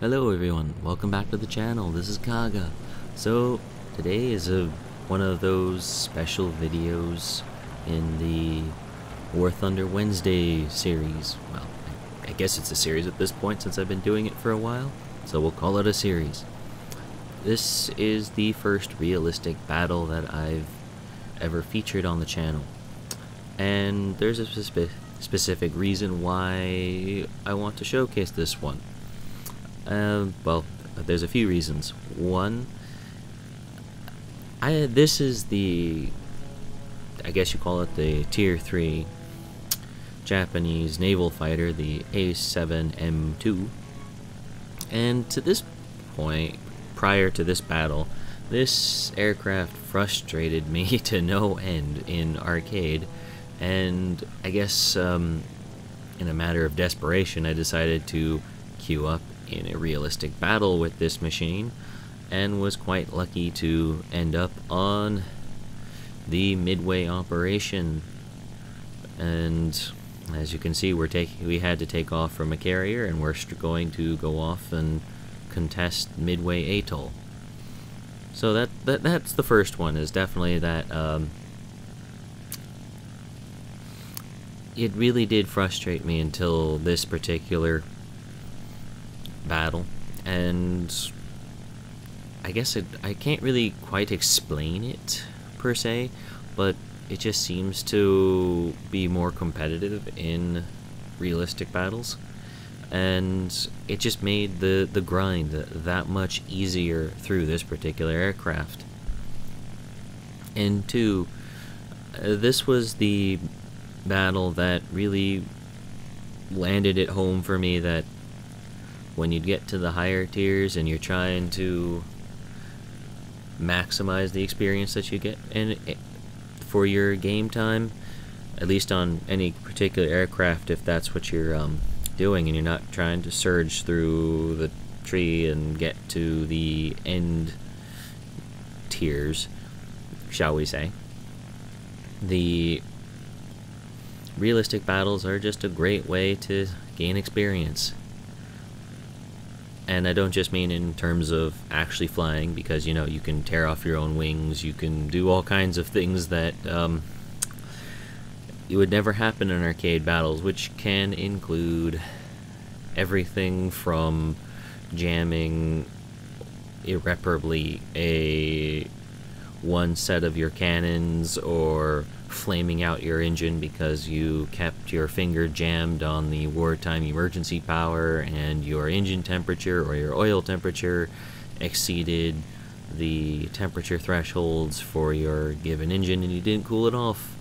Hello everyone, welcome back to the channel. This is Kaga. So today is one of those special videos in the War Thunder Wednesday series. Well, I guess it's a series at this point since I've been doing it for a while, so we'll call it a series. This is the first realistic battle that I've ever featured on the channel, and there's a specific reason why I want to showcase this one. Well, there's a few reasons. One, this is I guess you call it the Tier 3 Japanese naval fighter, the A7M2. And to this point, prior to this battle, this aircraft frustrated me to no end in arcade, and I guess in a matter of desperation I decided to queue up in a realistic battle with this machine, and was quite lucky to end up on the Midway operation. And as you can see, we had to take off from a carrier, and we're going to go off and contest Midway Atoll. So that's the first one, is definitely that it really did frustrate me until this particular battle, and I guess I can't really quite explain it per se, but it just seems to be more competitive in realistic battles, and it just made the grind that much easier through this particular aircraft. And two, this was the battle that really landed it home for me that when you get to the higher tiers and you're trying to maximize the experience that you get for your game time, at least on any particular aircraft, if that's what you're doing and you're not trying to surge through the tree and get to the end tiers, shall we say, the realistic battles are just a great way to gain experience. And I don't just mean in terms of actually flying, because, you know, you can tear off your own wings, you can do all kinds of things that it would never happen in arcade battles, which can include everything from jamming irreparably one set of your cannons, or flaming out your engine because you kept your finger jammed on the wartime emergency power and your engine temperature or your oil temperature exceeded the temperature thresholds for your given engine and you didn't cool it off.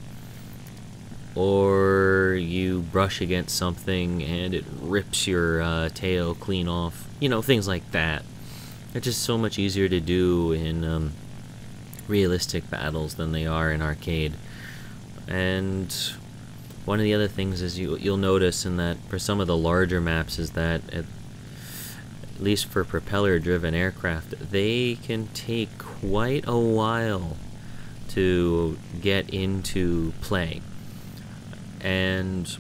Or you brush against something and it rips your tail clean off. You know, things like that. They're just so much easier to do in realistic battles than they are in arcade. And one of the other things is you'll notice in that for some of the larger maps is that at least for propeller driven aircraft, they can take quite a while to get into play. And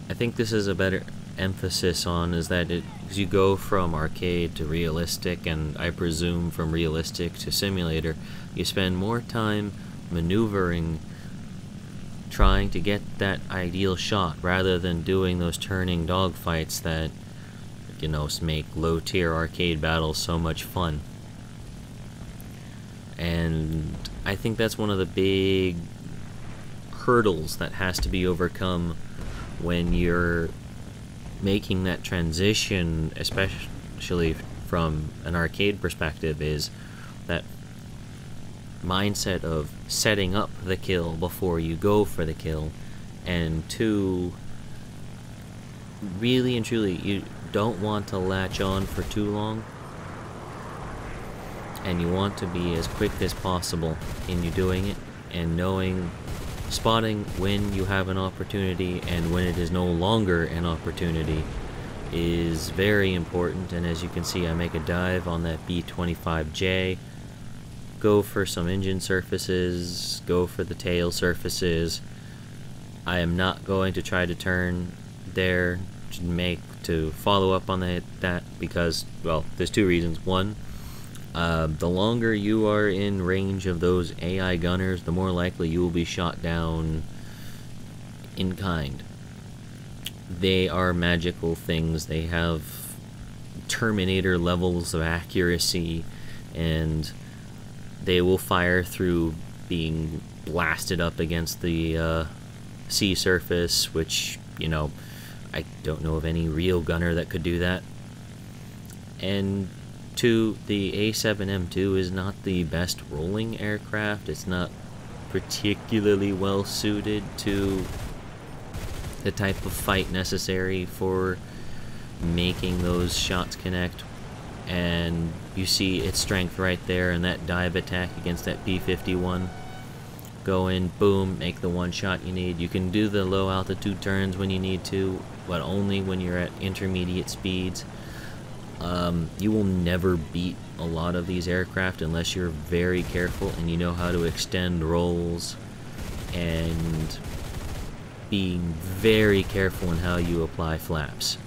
I think this is a better emphasis on is that as you go from arcade to realistic, and I presume from realistic to simulator, you spend more time maneuvering, trying to get that ideal shot, rather than doing those turning dogfights that, you know, make low-tier arcade battles so much fun. And I think that's one of the big hurdles that has to be overcome when you're making that transition, especially from an arcade perspective, is that mindset of setting up the kill before you go for the kill. And two, really and truly, you don't want to latch on for too long, and you want to be as quick as possible in you doing it, and spotting when you have an opportunity and when it is no longer an opportunity is very important. And as you can see, I make a dive on that B-25J, go for some engine surfaces, go for the tail surfaces. I am not going to try to turn there to make to follow up on that because, well, there's two reasons. One, the longer you are in range of those AI gunners, the more likely you will be shot down in kind. They are magical things. They have Terminator levels of accuracy, and they will fire through being blasted up against the sea surface, which, you know, I don't know of any real gunner that could do that. And two, the A7M2 is not the best rolling aircraft. It's not particularly well suited to the type of fight necessary for making those shots connect. And you see its strength right there in that dive attack against that P-51. Go in, boom, make the one shot you need. You can do the low altitude turns when you need to, but only when you're at intermediate speeds. You will never beat a lot of these aircraft unless you're very careful and you know how to extend rolls and being very careful in how you apply flaps.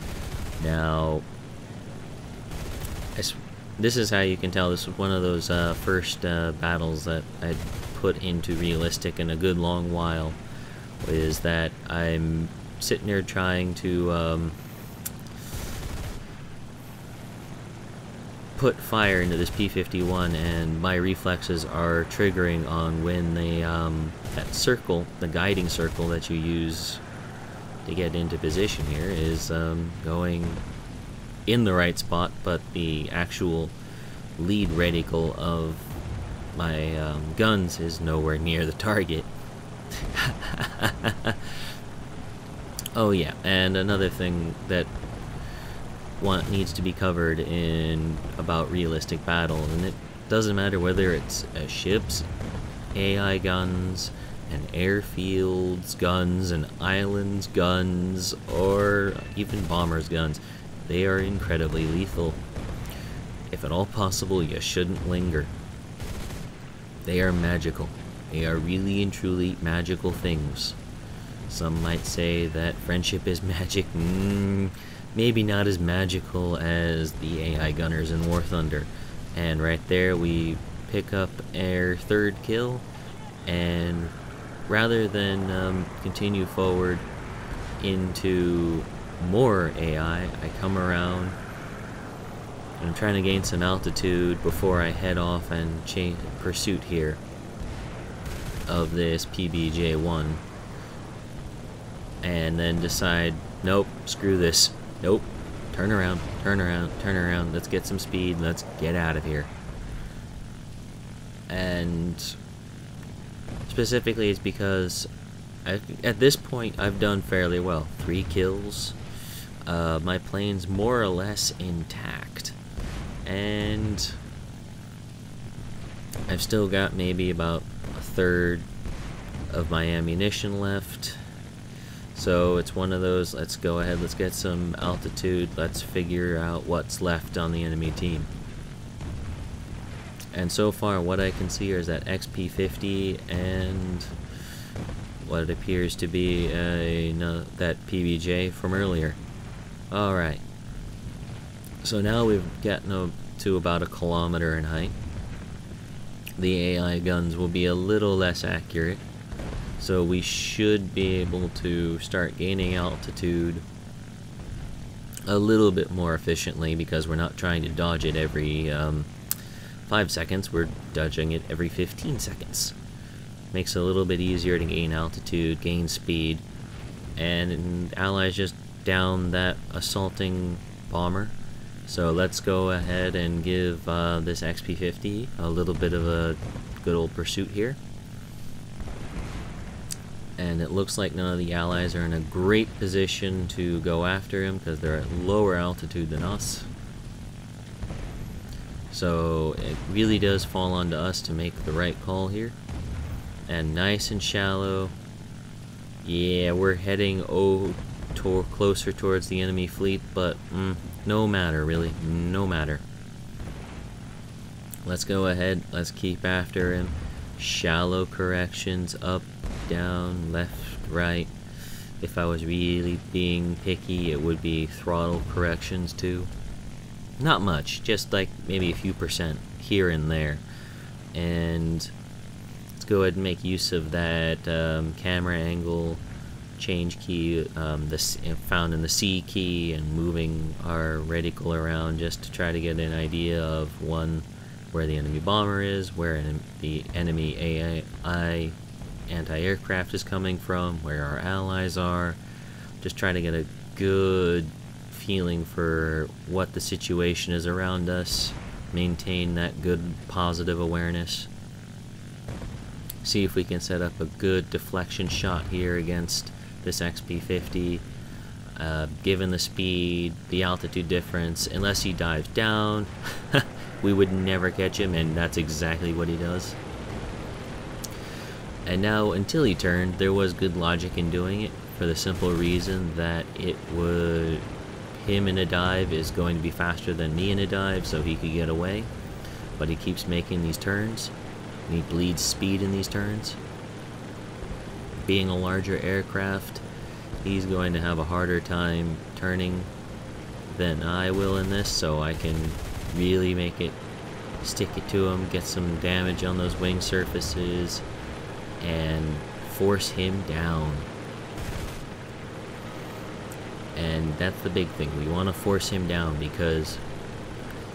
Now, this is how you can tell this was one of those first battles that I'd put into realistic in a good long while, is that I'm sitting there trying to put fire into this P-51, and my reflexes are triggering on when they that circle, the guiding circle that you use to get into position here, is going in the right spot, but the actual lead reticle of my guns is nowhere near the target. Oh yeah, and another thing that needs to be covered in about realistic battle, and it doesn't matter whether it's ships, AI guns, and airfields guns, and islands guns, or even bombers guns, they are incredibly lethal. If at all possible, you shouldn't linger. They are magical. They are really and truly magical things. Some might say that friendship is magic. Maybe not as magical as the AI gunners in War Thunder. And right there we pick up our third kill, and rather than continue forward into more AI, I come around and I'm trying to gain some altitude before I head off and change pursuit here of this PBJ-1, and then decide, nope, screw this. Nope. Turn around, turn around, turn around. Let's get some speed. Let's get out of here. And specifically, it's because at this point I've done fairly well. 3 kills. My plane's more or less intact. And I've still got maybe about a third of my ammunition left. So it's one of those, let's go ahead, let's get some altitude, let's figure out what's left on the enemy team. And so far what I can see is that XP-50 and what appears to be that PBJ from earlier. Alright. So now we've gotten to about 1 kilometer in height. The AI guns will be a little less accurate, so we should be able to start gaining altitude a little bit more efficiently, because we're not trying to dodge it every 5 seconds, we're dodging it every 15 seconds. Makes it a little bit easier to gain altitude, gain speed, and Allies just downed that assaulting bomber. So let's go ahead and give this XP-50 a little bit of a good old pursuit here. And it looks like none of the Allies are in a great position to go after him because they're at lower altitude than us. So it really does fall onto us to make the right call here. And nice and shallow. Yeah, we're heading closer towards the enemy fleet, but no matter, really, no matter. Let's go ahead, let's keep after him. Shallow corrections, up, down, left, right. If I was really being picky, it would be throttle corrections too. Not much, just like maybe a few % here and there. And let's go ahead and make use of that camera angle change key found in the C key, and moving our reticle around just to try to get an idea of one, where the enemy bomber is, where the enemy AI anti-aircraft is coming from, where our allies are. Just trying to get a good feeling for what the situation is around us, maintain that good positive awareness. See if we can set up a good deflection shot here against this XP-50. Given the speed, the altitude difference, unless he dives down, we would never catch him, and that's exactly what he does. And now, until he turned, there was good logic in doing it, for the simple reason that him in a dive is going to be faster than me in a dive, so he could get away. But he keeps making these turns, and he bleeds speed in these turns. Being a larger aircraft, he's going to have a harder time turning than I will in this, so I can really stick it to him, get some damage on those wing surfaces, and force him down. And that's the big thing. We want to force him down because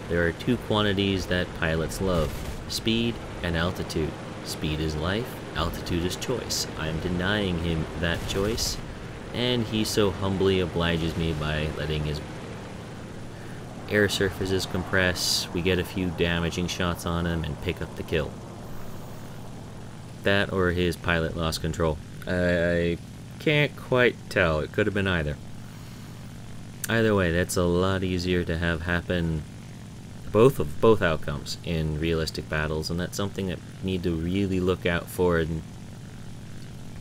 there are two quantities that pilots love: speed and altitude. Speed is life, altitude is choice. I'm denying him that choice, and he so humbly obliges me by letting his air surfaces compress. We get a few damaging shots on him and pick up the kill. That or his pilot lost control. I can't quite tell. It could have been either. Either way, that's a lot easier to have happen, both outcomes in realistic battles, and that's something that we need to really look out for in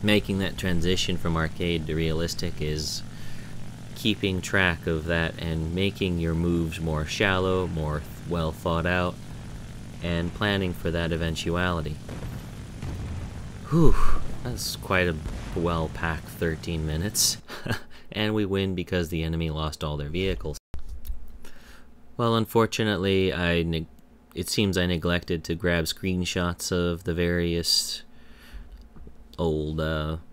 making that transition from arcade to realistic, is keeping track of that and making your moves more shallow, more well thought out, and planning for that eventuality. Whew, that's quite a well-packed 13 minutes. And we win because the enemy lost all their vehicles. Well, unfortunately, it seems I neglected to grab screenshots of the various old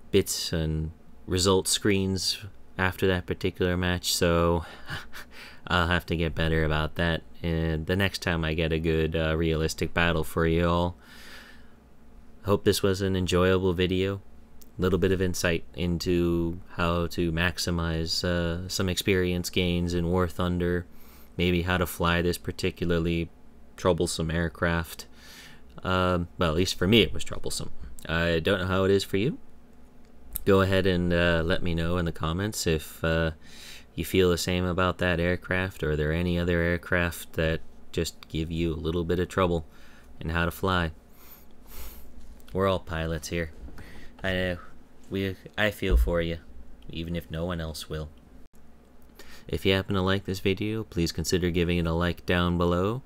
bits and result screens after that particular match, so I'll have to get better about that, and the next time I get a good realistic battle for you all. Hope this was an enjoyable video. Little bit of insight into how to maximize some experience gains in War Thunder, maybe how to fly this particularly troublesome aircraft. Well, at least for me it was troublesome. I don't know how it is for you. Go ahead and let me know in the comments if you feel the same about that aircraft, or are there any other aircraft that just give you a little bit of trouble in how to fly. We're all pilots here. I feel for you, even if no one else will. If you happen to like this video, please consider giving it a like down below.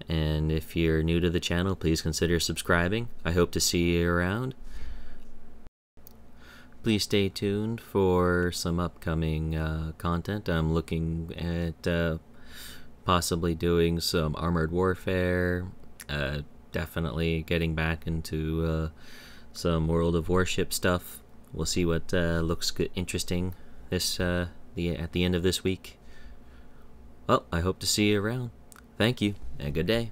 And if you're new to the channel, please consider subscribing. I hope to see you around. Please stay tuned for some upcoming content. I'm looking at possibly doing some Armored Warfare, definitely getting back into some World of Warship stuff. We'll see what looks good, interesting at the end of this week. Well, I hope to see you around. Thank you, and good day.